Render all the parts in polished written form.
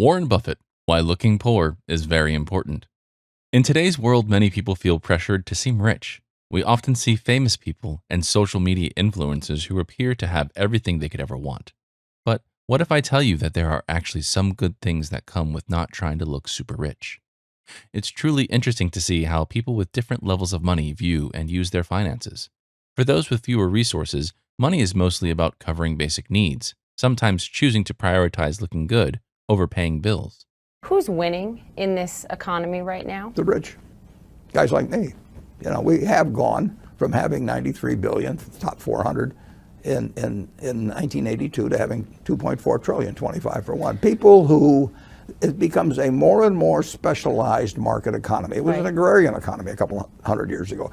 Warren Buffett, Why Looking Poor is Very Important. In today's world, many people feel pressured to seem rich. We often see famous people and social media influencers who appear to have everything they could ever want. But what if I tell you that there are actually some good things that come with not trying to look super rich? It's truly interesting to see how people with different levels of money view and use their finances. For those with fewer resources, money is mostly about covering basic needs, sometimes choosing to prioritize looking good over paying bills. Who's winning in this economy right now? The rich, guys like me. We have gone from having 93 billion, top 400, in 1982 to having 2.4 trillion, 25 for one. People who, it becomes a more and more specialized market economy. It was an agrarian economy a couple hundred years ago.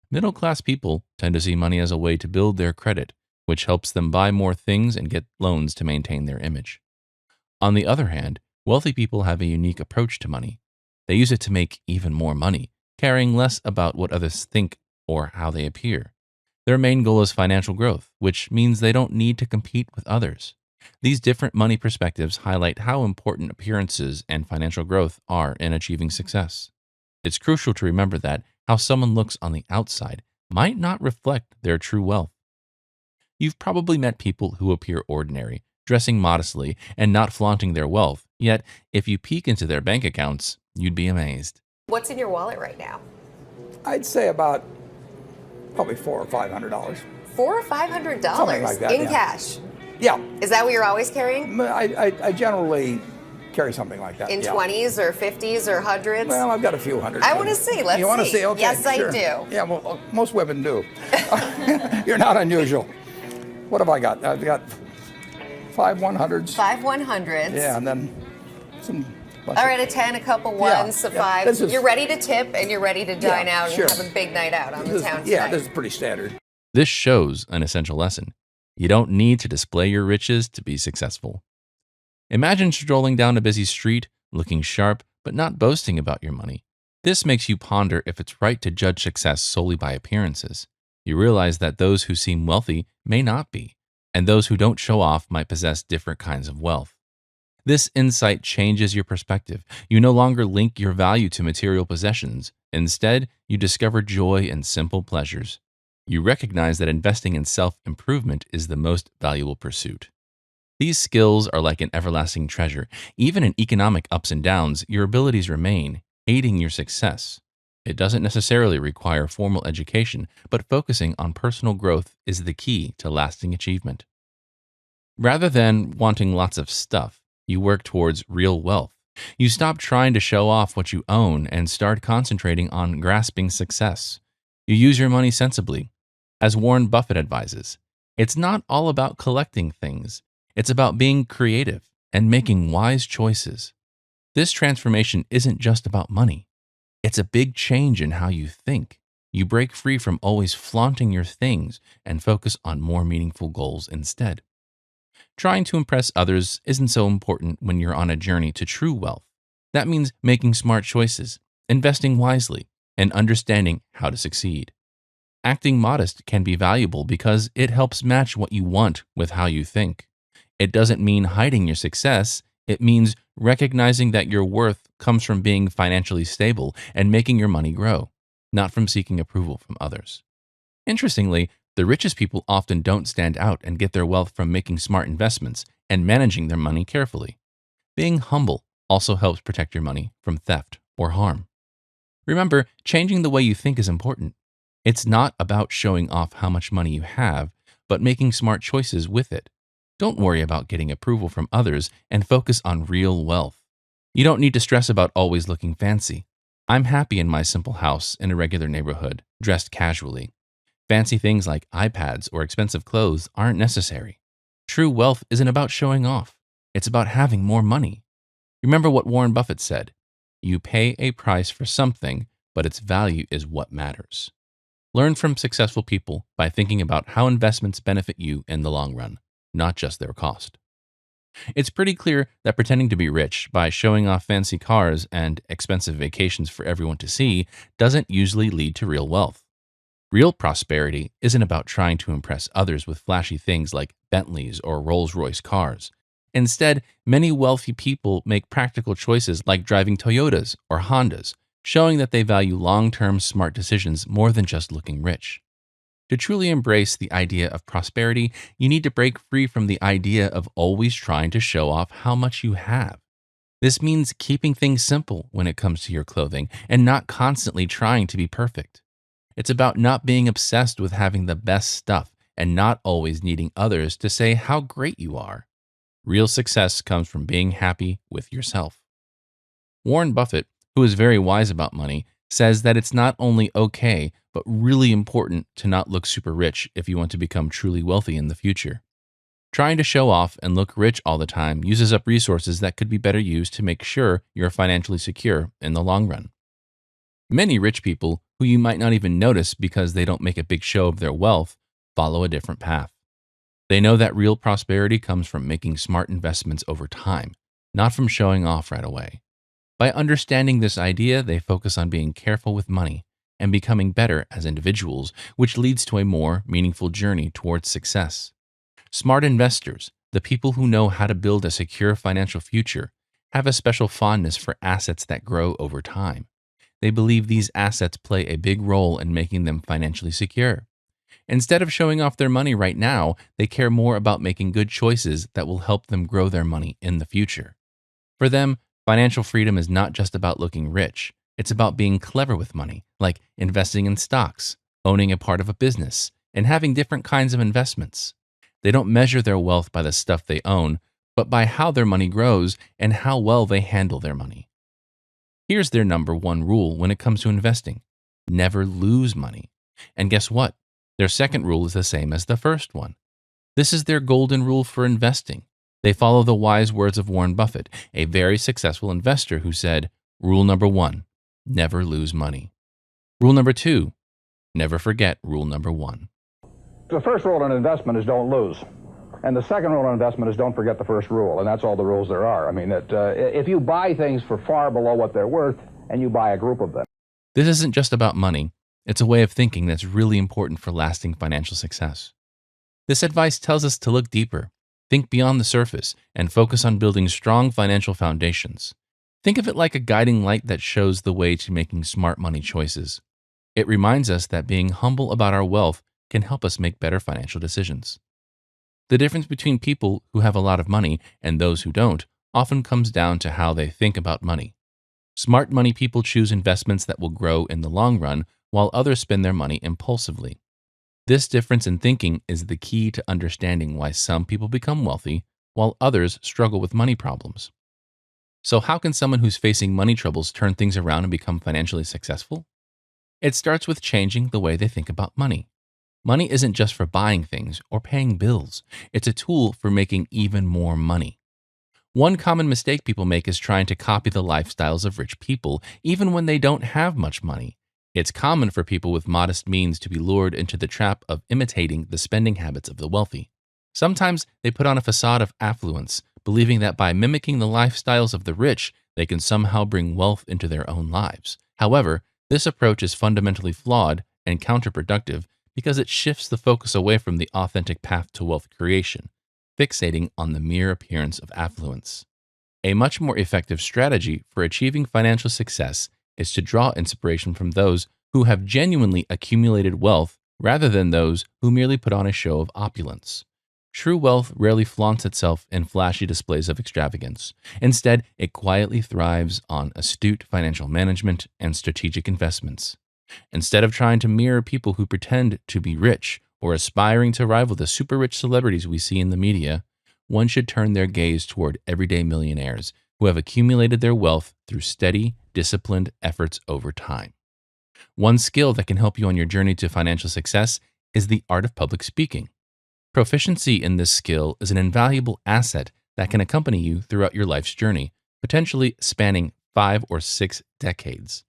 Middle-class people tend to see money as a way to build their credit, which helps them buy more things and get loans to maintain their image. On the other hand, wealthy people have a unique approach to money. They use it to make even more money, caring less about what others think or how they appear. Their main goal is financial growth, which means they don't need to compete with others. These different money perspectives highlight how important appearances and financial growth are in achieving success. It's crucial to remember that how someone looks on the outside might not reflect their true wealth. You've probably met people who appear ordinary, dressing modestly and not flaunting their wealth, yet if you peek into their bank accounts, you'd be amazed. What's in your wallet right now? I'd say about probably $400 or $500. $400 or $500 Something like that, in yeah. cash. Yeah, Is that what you're always carrying? I generally carry something like that. In yeah. 20s or 50s or hundreds? Well, I've got a few hundred. I want to see. Let's see. You want to see? Okay, Yes, sure. I do. Yeah, well, most women do. You're not unusual. What have I got? I've got 5 100s. 5 100s. Yeah, and then some. All right, a 10, a couple ones, some fives. You're ready to tip and you're ready to dine out and have a big night out on the town tonight. Yeah, this is pretty standard. This shows an essential lesson. You don't need to display your riches to be successful. Imagine strolling down a busy street, looking sharp, but not boasting about your money. This makes you ponder if it's right to judge success solely by appearances. You realize that those who seem wealthy may not be, and those who don't show off might possess different kinds of wealth. This insight changes your perspective. You no longer link your value to material possessions. Instead, you discover joy in simple pleasures. You recognize that investing in self-improvement is the most valuable pursuit. These skills are like an everlasting treasure. Even in economic ups and downs, your abilities remain, aiding your success. It doesn't necessarily require formal education, but focusing on personal growth is the key to lasting achievement. Rather than wanting lots of stuff, you work towards real wealth. You stop trying to show off what you own and start concentrating on grasping success. You use your money sensibly. As Warren Buffett advises, it's not all about collecting things. It's about being creative and making wise choices. This transformation isn't just about money. It's a big change in how you think. You break free from always flaunting your things and focus on more meaningful goals instead. Trying to impress others isn't so important when you're on a journey to true wealth. That means making smart choices, investing wisely, and understanding how to succeed. Acting modest can be valuable because it helps match what you want with how you think. It doesn't mean hiding your success. It means recognizing that your worth comes from being financially stable and making your money grow, not from seeking approval from others. Interestingly, the richest people often don't stand out and get their wealth from making smart investments and managing their money carefully. Being humble also helps protect your money from theft or harm. Remember, changing the way you think is important. It's not about showing off how much money you have, but making smart choices with it. Don't worry about getting approval from others and focus on real wealth. You don't need to stress about always looking fancy. I'm happy in my simple house in a regular neighborhood, dressed casually. Fancy things like iPads or expensive clothes aren't necessary. True wealth isn't about showing off. It's about having more money. Remember what Warren Buffett said, "You pay a price for something, but its value is what matters." Learn from successful people by thinking about how investments benefit you in the long run, not just their cost. It's pretty clear that pretending to be rich by showing off fancy cars and expensive vacations for everyone to see doesn't usually lead to real wealth. Real prosperity isn't about trying to impress others with flashy things like Bentleys or Rolls-Royce cars. Instead, many wealthy people make practical choices like driving Toyotas or Hondas, showing that they value long-term smart decisions more than just looking rich. To truly embrace the idea of prosperity, you need to break free from the idea of always trying to show off how much you have. This means keeping things simple when it comes to your clothing and not constantly trying to be perfect. It's about not being obsessed with having the best stuff and not always needing others to say how great you are. Real success comes from being happy with yourself. Warren Buffett, who is very wise about money, says that it's not only okay, but really important to not look super rich if you want to become truly wealthy in the future. Trying to show off and look rich all the time uses up resources that could be better used to make sure you're financially secure in the long run. Many rich people, who you might not even notice because they don't make a big show of their wealth, follow a different path. They know that real prosperity comes from making smart investments over time, not from showing off right away. By understanding this idea, they focus on being careful with money and becoming better as individuals, which leads to a more meaningful journey towards success. Smart investors, the people who know how to build a secure financial future, have a special fondness for assets that grow over time. They believe these assets play a big role in making them financially secure. Instead of showing off their money right now, they care more about making good choices that will help them grow their money in the future. For them, financial freedom is not just about looking rich. It's about being clever with money, like investing in stocks, owning a part of a business, and having different kinds of investments. They don't measure their wealth by the stuff they own, but by how their money grows and how well they handle their money. Here's their number one rule when it comes to investing: never lose money. And guess what? Their second rule is the same as the first one. This is their golden rule for investing. They follow the wise words of Warren Buffett, a very successful investor who said, rule number 1, never lose money. Rule number 2, never forget rule number 1. The first rule in investment is don't lose. And the second rule in investment is don't forget the first rule, and that's all the rules there are. I mean, if you buy things for far below what they're worth, and you buy a group of them. This isn't just about money. It's a way of thinking that's really important for lasting financial success. This advice tells us to look deeper, think beyond the surface, and focus on building strong financial foundations. Think of it like a guiding light that shows the way to making smart money choices. It reminds us that being humble about our wealth can help us make better financial decisions. The difference between people who have a lot of money and those who don't often comes down to how they think about money. Smart money people choose investments that will grow in the long run, while others spend their money impulsively. This difference in thinking is the key to understanding why some people become wealthy while others struggle with money problems. So how can someone who's facing money troubles turn things around and become financially successful? It starts with changing the way they think about money. Money isn't just for buying things or paying bills. It's a tool for making even more money. One common mistake people make is trying to copy the lifestyles of rich people, even when they don't have much money. It's common for people with modest means to be lured into the trap of imitating the spending habits of the wealthy. Sometimes they put on a facade of affluence, believing that by mimicking the lifestyles of the rich, they can somehow bring wealth into their own lives. However, this approach is fundamentally flawed and counterproductive because it shifts the focus away from the authentic path to wealth creation, fixating on the mere appearance of affluence. A much more effective strategy for achieving financial success is to draw inspiration from those who have genuinely accumulated wealth rather than those who merely put on a show of opulence. True wealth rarely flaunts itself in flashy displays of extravagance. Instead, it quietly thrives on astute financial management and strategic investments. Instead of trying to mirror people who pretend to be rich or aspiring to rival the super-rich celebrities we see in the media, one should turn their gaze toward everyday millionaires who have accumulated their wealth through steady, disciplined efforts over time. One skill that can help you on your journey to financial success is the art of public speaking. Proficiency in this skill is an invaluable asset that can accompany you throughout your life's journey, potentially spanning 5 or 6 decades.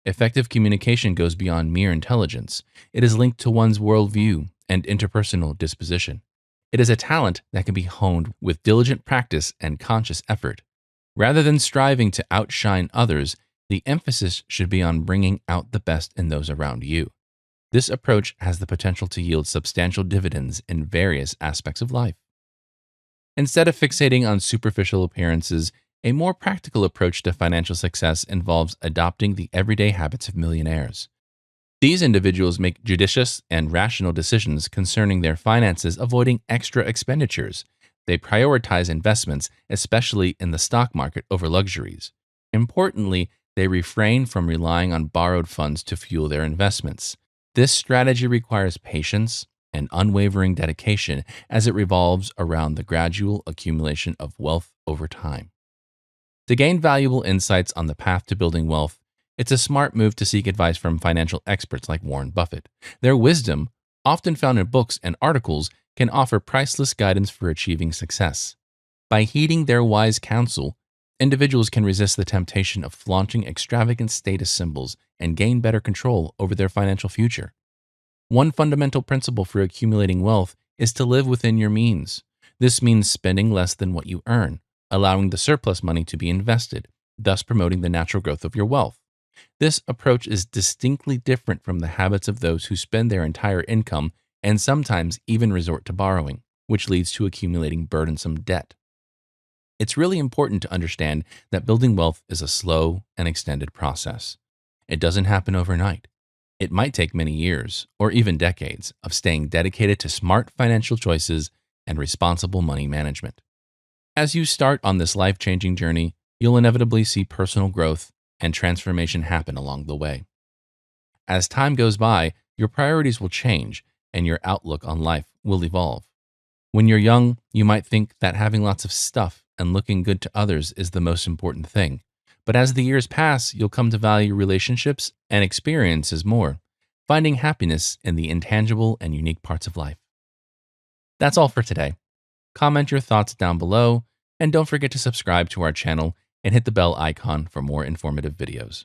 Effective communication goes beyond mere intelligence. It is linked to one's worldview and interpersonal disposition. It is a talent that can be honed with diligent practice and conscious effort. Rather than striving to outshine others, the emphasis should be on bringing out the best in those around you. This approach has the potential to yield substantial dividends in various aspects of life. Instead of fixating on superficial appearances, a more practical approach to financial success involves adopting the everyday habits of millionaires. These individuals make judicious and rational decisions concerning their finances, avoiding extra expenditures. They prioritize investments, especially in the stock market, over luxuries. Importantly, they refrain from relying on borrowed funds to fuel their investments. This strategy requires patience and unwavering dedication as it revolves around the gradual accumulation of wealth over time. To gain valuable insights on the path to building wealth, it's a smart move to seek advice from financial experts like Warren Buffett. Their wisdom, often found in books and articles, can offer priceless guidance for achieving success. By heeding their wise counsel, individuals can resist the temptation of flaunting extravagant status symbols and gain better control over their financial future. One fundamental principle for accumulating wealth is to live within your means. This means spending less than what you earn, allowing the surplus money to be invested, thus promoting the natural growth of your wealth. This approach is distinctly different from the habits of those who spend their entire income and sometimes even resort to borrowing, which leads to accumulating burdensome debt. It's really important to understand that building wealth is a slow and extended process. It doesn't happen overnight. It might take many years, or even decades, of staying dedicated to smart financial choices and responsible money management. As you start on this life-changing journey, you'll inevitably see personal growth and transformation happen along the way. As time goes by, your priorities will change and your outlook on life will evolve. When you're young, you might think that having lots of stuff and looking good to others is the most important thing. But as the years pass, you'll come to value relationships and experiences more, finding happiness in the intangible and unique parts of life. That's all for today. Comment your thoughts down below, and don't forget to subscribe to our channel and hit the bell icon for more informative videos.